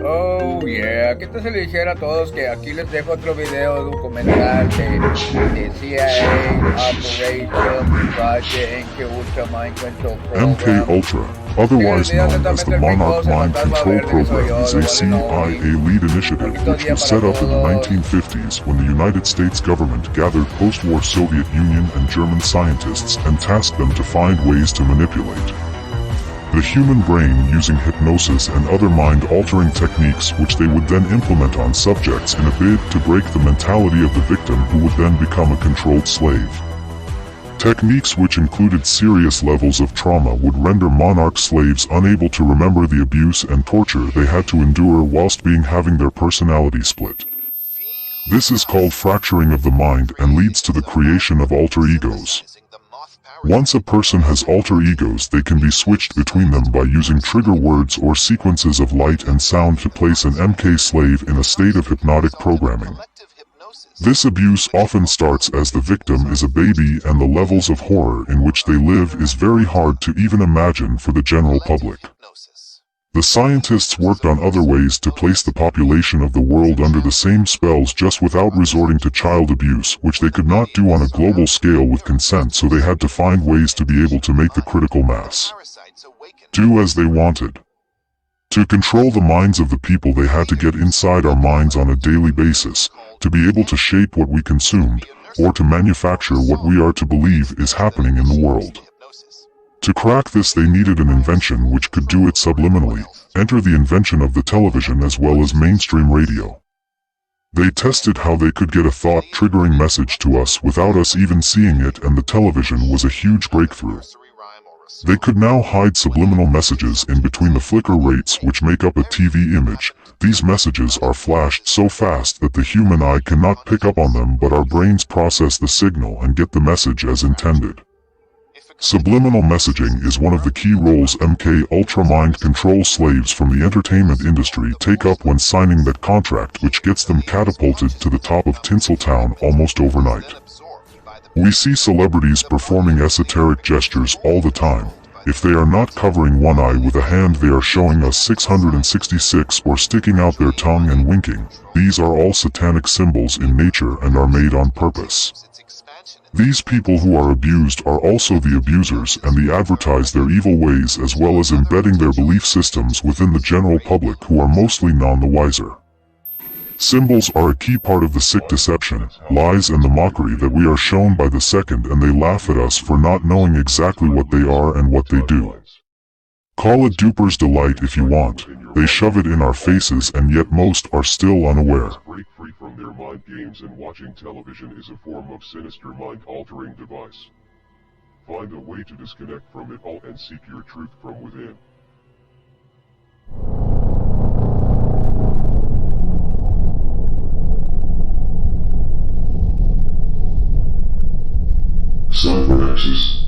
Oh, yeah. ¿Qué tal si le dijera a todos que aquí les dejo otro video documental de CIA Operation Project Ultra Mind Control MK Program? Ultra, Así que el otherwise video known as netamente the el Monarch Pringles, el Mind fantasma Control verde que soy Program, yo, is the a one and CIA only. lead initiative Bonito which día was para set up in the todos. 1950s when the United States government gathered post-war Soviet Union and German scientists and tasked them to find ways to manipulate the human brain using hypnosis and other mind-altering techniques which they would then implement on subjects in a bid to break the mentality of the victim who would then become a controlled slave. Techniques which included serious levels of trauma would render monarch slaves unable to remember the abuse and torture they had to endure whilst having their personality split. This is called fracturing of the mind and leads to the creation of alter egos. Once a person has alter egos, they can be switched between them by using trigger words or sequences of light and sound to place an MK slave in a state of hypnotic programming. This abuse often starts as the victim is a baby, and the levels of horror in which they live is very hard to even imagine for the general public. The scientists worked on other ways to place the population of the world under the same spells just without resorting to child abuse, which they could not do on a global scale with consent, so they had to find ways to be able to make the critical mass do as they wanted. To control the minds of the people, they had to get inside our minds on a daily basis, to be able to shape what we consumed, or to manufacture what we are to believe is happening in the world. To crack this, they needed an invention which could do it subliminally. Enter the invention of the television as well as mainstream radio. They tested how they could get a thought-triggering message to us without us even seeing it, and the television was a huge breakthrough. They could now hide subliminal messages in between the flicker rates which make up a TV image. These messages are flashed so fast that the human eye cannot pick up on them, but our brains process the signal and get the message as intended. Subliminal messaging is one of the key roles MK Ultra mind control slaves from the entertainment industry take up when signing that contract, which gets them catapulted to the top of Tinseltown almost overnight. We see celebrities performing esoteric gestures all the time. If they are not covering one eye with a hand, they are showing us 666 or sticking out their tongue and winking. These are all satanic symbols in nature and are made on purpose. These people who are abused are also the abusers, and they advertise their evil ways as well as embedding their belief systems within the general public, who are mostly none the wiser. Symbols are a key part of the sick deception, lies and the mockery that we are shown by the second, and they laugh at us for not knowing exactly what they are and what they do. Call it duper's delight if you want. They shove it in our faces, and yet most are still unaware. Break free from their mind games, and watching television is a form of sinister mind-altering device. Find a way to disconnect from it all and seek your truth from within. Cybernexus.